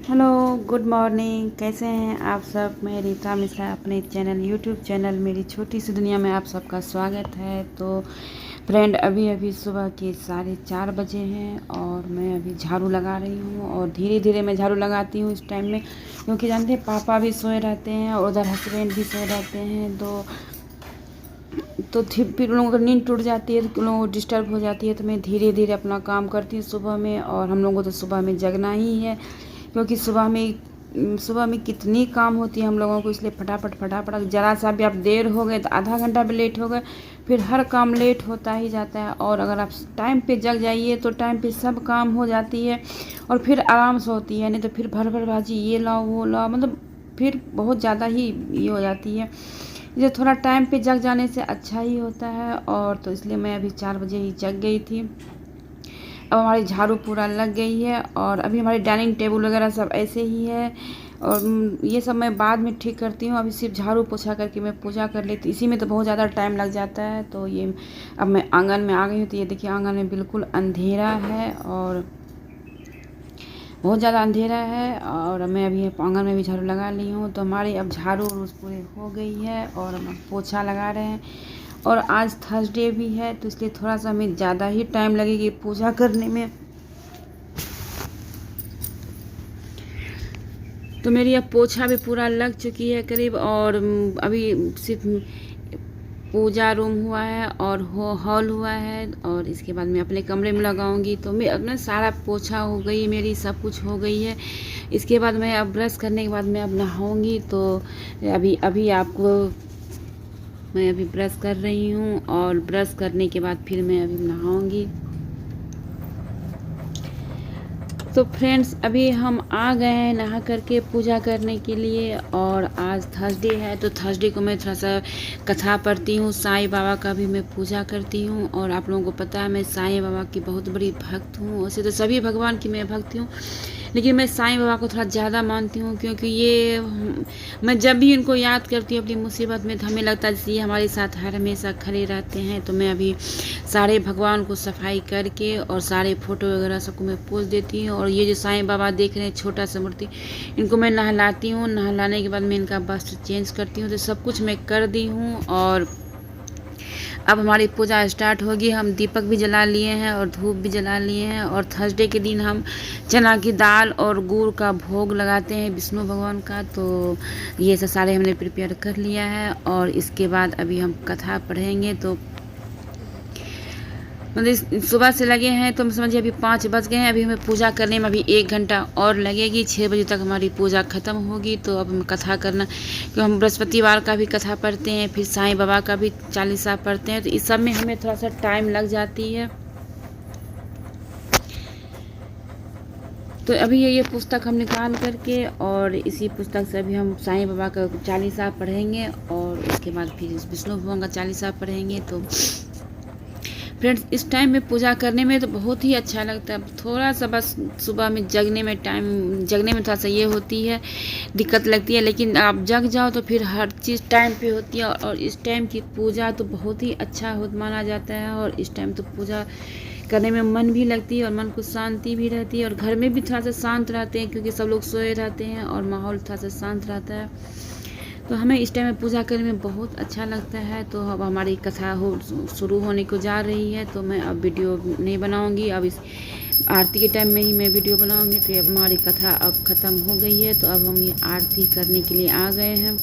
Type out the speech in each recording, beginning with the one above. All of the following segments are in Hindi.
Hello, good morning. कैसे हैं आप सब? मैं रीता मिश्रा अपने यूट्यूब चैनल मेरी छोटी सी दुनिया में आप सबका स्वागत है। तो फ्रेंड, अभी अभी सुबह के 4:30 बजे हैं और मैं अभी झाड़ू लगा रही हूँ। और धीरे धीरे मैं झाड़ू लगाती हूँ इस टाइम में, क्योंकि जानते हैं पापा भी सोए रहते हैं और उधर हस्बैंड भी सोए रहते हैं। तो फिर उन लोगों को नींद टूट जाती है, तो उन लोगों को डिस्टर्ब हो जाती है। तो मैं धीरे धीरे अपना काम करती हूँ सुबह में। और हम लोगों को तो सुबह में जगना ही है, क्योंकि सुबह में कितनी काम होती है हम लोगों को। इसलिए फटाफट फटाफट ज़रा सा भी आप देर हो गए तो आधा घंटा भी लेट हो गए, फिर हर काम लेट होता ही जाता है। और अगर आप टाइम पे जग जाइए तो टाइम पे सब काम हो जाती है और फिर आराम से होती है। नहीं तो फिर भर भर भाजी ये लाओ वो लाओ, मतलब फिर बहुत ज़्यादा ही ये हो जाती है। ये थोड़ा टाइम पे जग जाने से अच्छा ही होता है। और तो इसलिए मैं अभी 4 बजे ही जग गई थी। अब हमारी झाड़ू पूरा लग गई है और अभी हमारी डाइनिंग टेबल वगैरह सब ऐसे ही है। और ये सब मैं बाद में ठीक करती हूँ। अभी सिर्फ झाड़ू पोछा करके मैं पूजा कर लेती, इसी में तो बहुत ज़्यादा टाइम लग जाता है। तो ये अब मैं आंगन में आ गई हूँ। तो ये देखिए, आंगन में बिल्कुल अंधेरा है और बहुत ज़्यादा अंधेरा है। और मैं अभी आंगन में भी झाड़ू लगा ली हूँ। तो हमारी अब झाड़ू रोज़ पूरी हो गई है और हम पोछा लगा रहे हैं। और आज थर्सडे भी है, तो इसलिए थोड़ा सा हमें ज़्यादा ही टाइम लगेगी पूजा करने में। तो मेरी अब पोछा भी पूरा लग चुकी है करीब। और अभी सिर्फ पूजा रूम हुआ है और हॉल हुआ है। और इसके बाद मैं अपने कमरे में लगाऊंगी। तो मैं अपना सारा पोछा हो गई, मेरी सब कुछ हो गई है। इसके बाद मैं अब ब्रश करने के बाद मैं अब नहाऊंगी। तो अभी अभी आपको मैं अभी ब्रश कर रही हूँ और ब्रश करने के बाद फिर मैं अभी नहाऊंगी। तो फ्रेंड्स, अभी हम आ गए हैं नहा करके पूजा करने के लिए। और आज थर्सडे है, तो थर्सडे को मैं थोड़ा सा कथा पढ़ती हूँ, साईं बाबा का भी मैं पूजा करती हूँ। और आप लोगों को पता है मैं साईं बाबा की बहुत बड़ी भक्त हूँ। वैसे तो सभी भगवान की मैं भक्त हूँ, लेकिन मैं साईं बाबा को थोड़ा ज़्यादा मानती हूँ, क्योंकि ये मैं जब भी इनको याद करती हूँ अपनी मुसीबत में, तो हमें लगता है जैसे ये हमारे साथ हर हमेशा खड़े रहते हैं। तो मैं अभी सारे भगवान को सफाई करके और सारे फ़ोटो वगैरह सबको मैं पोंछ देती हूँ। और ये जो साईं बाबा देख रहे हैं छोटा सा मूर्ति, इनको मैं नहलाती हूँ। नहलाने के बाद मैं इनका वस्त्र चेंज करती हूँ। तो सब कुछ मैं कर दी हूँ। और अब हमारी पूजा स्टार्ट होगी। हम दीपक भी जला लिए हैं और धूप भी जला लिए हैं। और थर्सडे के दिन हम चना की दाल और गुड़ का भोग लगाते हैं विष्णु भगवान का। तो ये सब सारे हमने प्रिपेयर कर लिया है। और इसके बाद अभी हम कथा पढ़ेंगे। तो मतलब सुबह से लगे हैं, तो समझिए अभी 5 बज गए हैं। अभी हमें पूजा करने में अभी 1 घंटा और लगेगी। 6 बजे तक हमारी पूजा ख़त्म होगी। तो अब हम कथा करना, क्योंकि हम बृहस्पतिवार का भी कथा पढ़ते हैं, फिर साईं बाबा का भी चालीसा पढ़ते हैं। तो इस सब में हमें थोड़ा सा टाइम लग जाती है। तो अभी ये पुस्तक हम निकाल करके और इसी पुस्तक से अभी हम साईं बाबा का चालीसा पढ़ेंगे और उसके बाद फिर विष्णु भगवान का चालीसा पढ़ेंगे। तो फ्रेंड्स, इस टाइम में पूजा करने में तो बहुत ही अच्छा लगता है। थोड़ा सा बस सुबह में जगने में थोड़ा सा ये होती है, दिक्कत लगती है। लेकिन आप जग जाओ तो फिर हर चीज़ टाइम पे होती है। और इस टाइम की पूजा तो बहुत ही अच्छा माना जाता है। और इस टाइम तो पूजा करने में मन भी लगती है और मन को शांति भी रहती है। और घर में भी थोड़ा सा शांत रहते हैं, क्योंकि सब लोग सोए रहते हैं और माहौल थोड़ा सा शांत रहता है। तो हमें इस टाइम में पूजा करने में बहुत अच्छा लगता है। तो अब हमारी कथा शुरू होने को जा रही है। तो मैं अब वीडियो नहीं बनाऊंगी, अब इस आरती के टाइम में ही मैं वीडियो बनाऊंगी। तो अब हमारी कथा अब ख़त्म हो गई है। तो अब हम ये आरती करने के लिए आ गए हैं।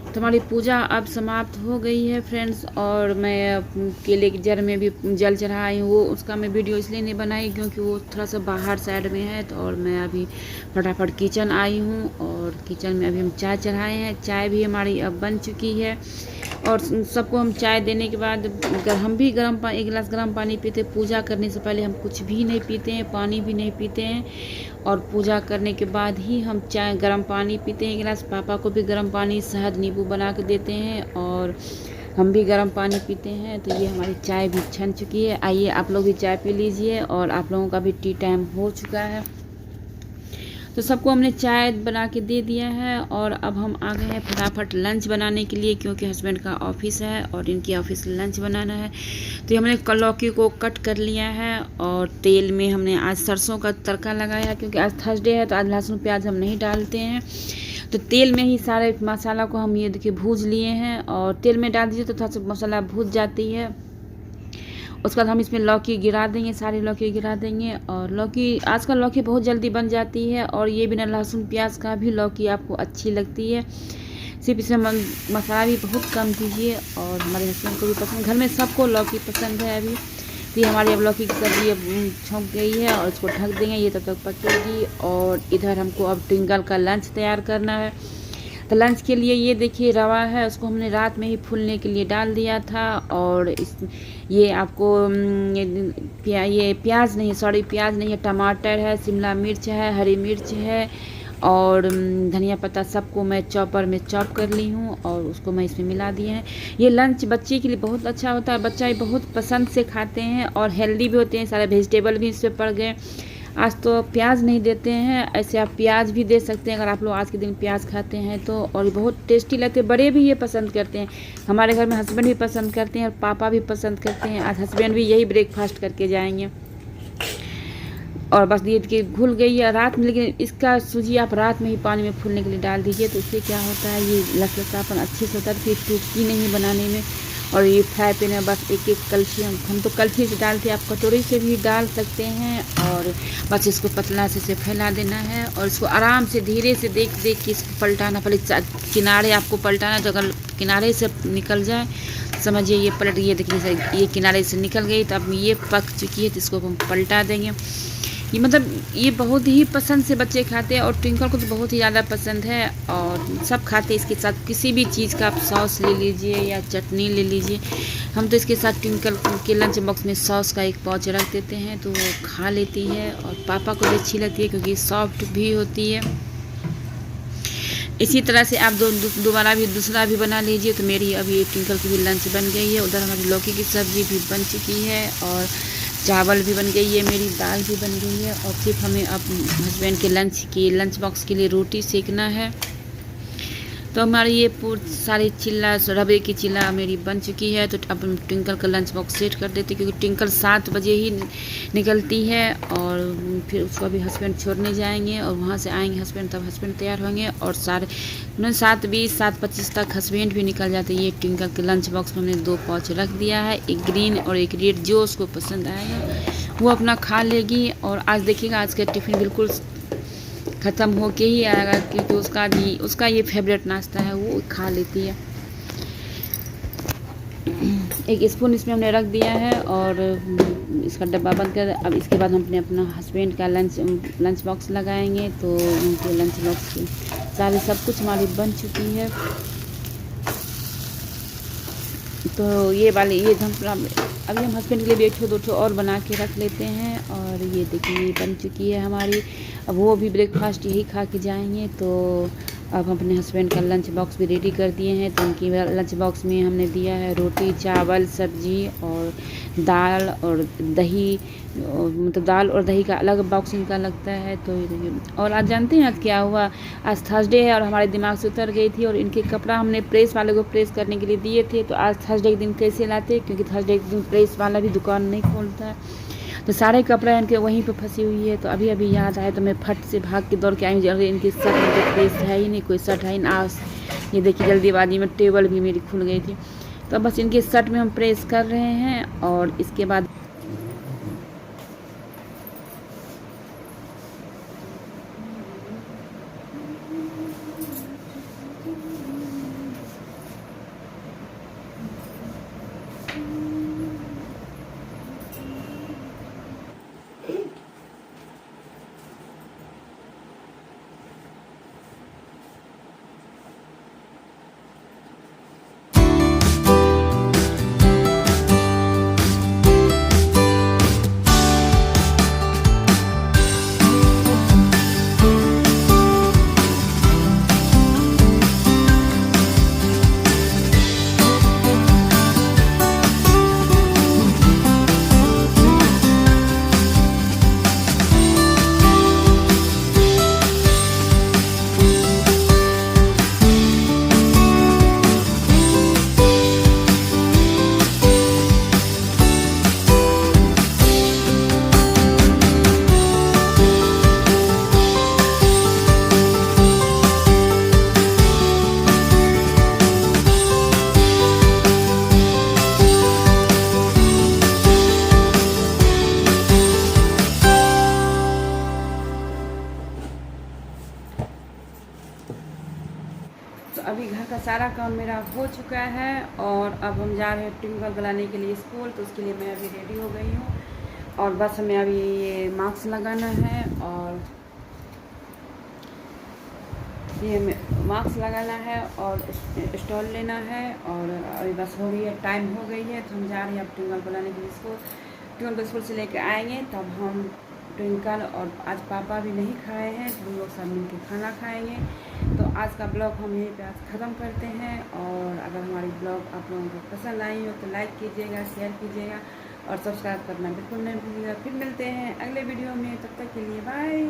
तो हमारी पूजा अब समाप्त हो गई है फ्रेंड्स। और मैं केले की जड़ में भी जल चढ़ाई हूँ, वो उसका मैं वीडियो इसलिए नहीं बनाई क्योंकि वो थोड़ा सा बाहर साइड में है। तो और मैं अभी फटाफट किचन आई हूँ और किचन में अभी हम चाय चढ़ाए हैं। चाय भी हमारी अब बन चुकी है। और सबको हम चाय देने के बाद हम भी एक गिलास गर्म पानी पीते। पूजा करने से पहले हम कुछ भी नहीं पीते हैं, पानी भी नहीं पीते हैं। और पूजा करने के बाद ही हम चाय गर्म पानी पीते हैं एक गिलास। पापा को भी गर्म पानी शहद नींबू बना के देते हैं और हम भी गर्म पानी पीते हैं। तो ये हमारी चाय भी छन चुकी है। आइए आप लोग भी चाय पी लीजिए। और आप लोगों का भी टी टाइम हो चुका है। तो सबको हमने चाय बना के दे दिया है और अब हम आ गए हैं फटाफट लंच बनाने के लिए, क्योंकि हस्बैंड का ऑफिस है और इनकी ऑफिस लंच बनाना है। तो ये हमने लौकी को कट कर लिया है और तेल में हमने आज सरसों का तड़का लगाया, क्योंकि आज थर्सडे है तो आज लहसुन प्याज हम नहीं डालते हैं। तो तेल में ही सारे मसाला को हम ये देखिए भूज लिए हैं, और तेल में डाल दीजिए तो थोड़ा सा मसाला भूज जाती है। उसके बाद हम इसमें लौकी गिरा देंगे, सारी लौकी गिरा देंगे। और लौकी आजकल लौकी बहुत जल्दी बन जाती है, और ये बिना लहसुन प्याज का भी लौकी आपको अच्छी लगती है। सिर्फ इसमें मसाला भी बहुत कम दीजिए, और हमारे हस्बैंड को भी पसंद, घर में सबको लौकी पसंद है। अभी तो ये हमारी अब लौकी की सब्ज़ी अब छौंक गई है और इसको ढक देंगे, ये तब तक पकेगी। और इधर हमको अब ट्विंकल का लंच तैयार करना है। तो लंच के लिए ये देखिए रवा है, उसको हमने रात में ही फूलने के लिए डाल दिया था। और ये आपको ये प्याज नहीं, सॉरी प्याज नहीं है, टमाटर है, शिमला मिर्च है, हरी मिर्च है और धनिया पत्ता, सबको मैं चॉपर में चॉप कर ली हूँ और उसको मैं इसमें मिला दिए हैं। ये लंच बच्चे के लिए बहुत अच्छा होता है, बच्चा ये बहुत पसंद से खाते हैं और हेल्दी भी होते हैं, सारे वेजिटेबल भी इसमें पड़ गए। आज तो प्याज नहीं देते हैं, ऐसे आप प्याज भी दे सकते हैं अगर आप लोग आज के दिन प्याज खाते हैं तो, और बहुत टेस्टी लगते हैं। बड़े भी ये पसंद करते हैं, हमारे घर में हस्बैंड भी पसंद करते हैं और पापा भी पसंद करते हैं। आज हस्बैंड भी यही ब्रेकफास्ट करके जाएंगे। और बस ये कि घुल गई है रात में, लेकिन इसका सूजी आप रात में ही पानी में फूलने के लिए डाल दीजिए, तो इससे क्या होता है ये लसलसापन अच्छे से होता है, फिर टूटती नहीं बनाने में। और ये फ्राई पैन में बस एक एक कलछी, हम तो कलछी से डालते हैं, आप कटोरी से भी डाल सकते हैं। और बस इसको पतला से फैला देना है और इसको आराम से धीरे से देख के इसको पलटाना। पहले किनारे आपको पलटाना, तो अगर किनारे से निकल जाए समझिए ये पलट गई। देखिए ये किनारे से निकल गई, तो अब ये पक चुकी है, तो इसको हम पलटा देंगे। ये मतलब ये बहुत ही पसंद से बच्चे खाते हैं, और ट्विंकल को तो बहुत ही ज़्यादा पसंद है और सब खाते हैं। इसके साथ किसी भी चीज़ का आप सॉस ले लीजिए या चटनी ले लीजिए। हम तो इसके साथ ट्विंकल के लंच बॉक्स में सॉस का एक पाउच रख देते हैं, तो वो खा लेती है और पापा को भी अच्छी लगती है क्योंकि सॉफ्ट भी होती है। इसी तरह से आप दोबारा भी दूसरा भी बना लीजिए। तो मेरी अभी ट्विंकल की भी लंच बन गई है, उधर हमारी लौकी की सब्ज़ी भी बन चुकी है और चावल भी बन गई है, मेरी दाल भी बन गई है। और सिर्फ हमें अब हस्बैंड के लंच बॉक्स के लिए रोटी सेकना है। तो हमारी ये सारी चिल्ला रवे की चिल्ला मेरी बन चुकी है। तो अब हम ट्विंकल का लंच बॉक्स सेट कर देते, क्योंकि ट्विंकल 7 बजे ही निकलती है और फिर उसको अभी हस्बैंड छोड़ने जाएंगे और वहाँ से आएंगे हस्बैंड, तब हस्बैंड तैयार होंगे। और 7:20 7:25 तक हस्बैंड भी निकल जाते हैं। ये ट्विंकल के लंच बॉक्स में हमने 2 पाउच रख दिया है, एक ग्रीन और एक रेड, जो उसको पसंद आएगा वो अपना खा लेगी। और आज देखिएगा आज का टिफ़िन बिल्कुल ख़त्म होके ही आएगा, क्योंकि उसका ये फेवरेट नाश्ता है, वो खा लेती है। एक स्पून इसमें हमने रख दिया है और इसका डब्बा बंद कर। अब इसके बाद हम अपना हस्बैंड का लंच बॉक्स लगाएंगे। तो उनके लंच बॉक्स की सारी सब कुछ हमारी बन चुकी है। तो ये अभी हम हस्बैंड के लिए भी 1-2 और बना के रख लेते हैं। और ये देखिए बन चुकी है हमारी। अब वो भी ब्रेकफास्ट यही खा के जाएंगे। तो अब हम अपने हस्बैंड का लंच बॉक्स भी रेडी कर दिए हैं। तो उनकी लंच बॉक्स में हमने दिया है रोटी, चावल, सब्जी और दाल और दही। मतलब दाल और दही का अलग बॉक्स इनका लगता है। तो ये देखिए, और आज जानते हैं आज क्या हुआ, आज थर्सडे है और हमारे दिमाग से उतर गई थी। और इनके कपड़ा हमने प्रेस वाले को प्रेस करने के लिए दिए थे। तो आज थर्सडे के दिन कैसे लाते, क्योंकि थर्सडे के दिन प्रेस वाला भी दुकान नहीं खोलता है। तो सारे कपड़े इनके वहीं पे फंसी हुई है। तो अभी याद आया तो मैं फट से भाग के दौड़ के आई। अरे इनकी शर्ट में तो प्रेस है ही नहीं, कोई शर्ट है ही ना। ये देखिए जल्दीबाजी में टेबल भी मेरी खुल गई थी। तो बस इनके शर्ट में हम प्रेस कर रहे हैं। और इसके बाद अभी घर का सारा काम मेरा हो चुका है और अब हम जा रहे हैं ट्विंकल बुलाने के लिए स्कूल। तो उसके लिए मैं अभी रेडी हो गई हूँ और बस हमें अभी ये मास्क लगाना है और ये मास्क लगाना है और स्टॉल लेना है। और अभी बस हो गई है, टाइम हो गई है, तो हम जा रहे हैं अब ट्विंकल बुलाने के लिए स्कूल। ट्विंकल स्कूल से लेकर आएंगे तब हम ट्विंकल, और आज पापा भी नहीं खाए हैं तो हम लोग सब मिल के खाना खाएंगे। तो आज का ब्लॉग हम यहीं पे आज ख़त्म करते हैं। और अगर हमारी ब्लॉग आप लोगों को पसंद आई हो तो लाइक कीजिएगा, शेयर कीजिएगा और सब्सक्राइब करना बिल्कुल नहीं भूलिएगा। फिर मिलते हैं अगले वीडियो में, तब तक के लिए बाय।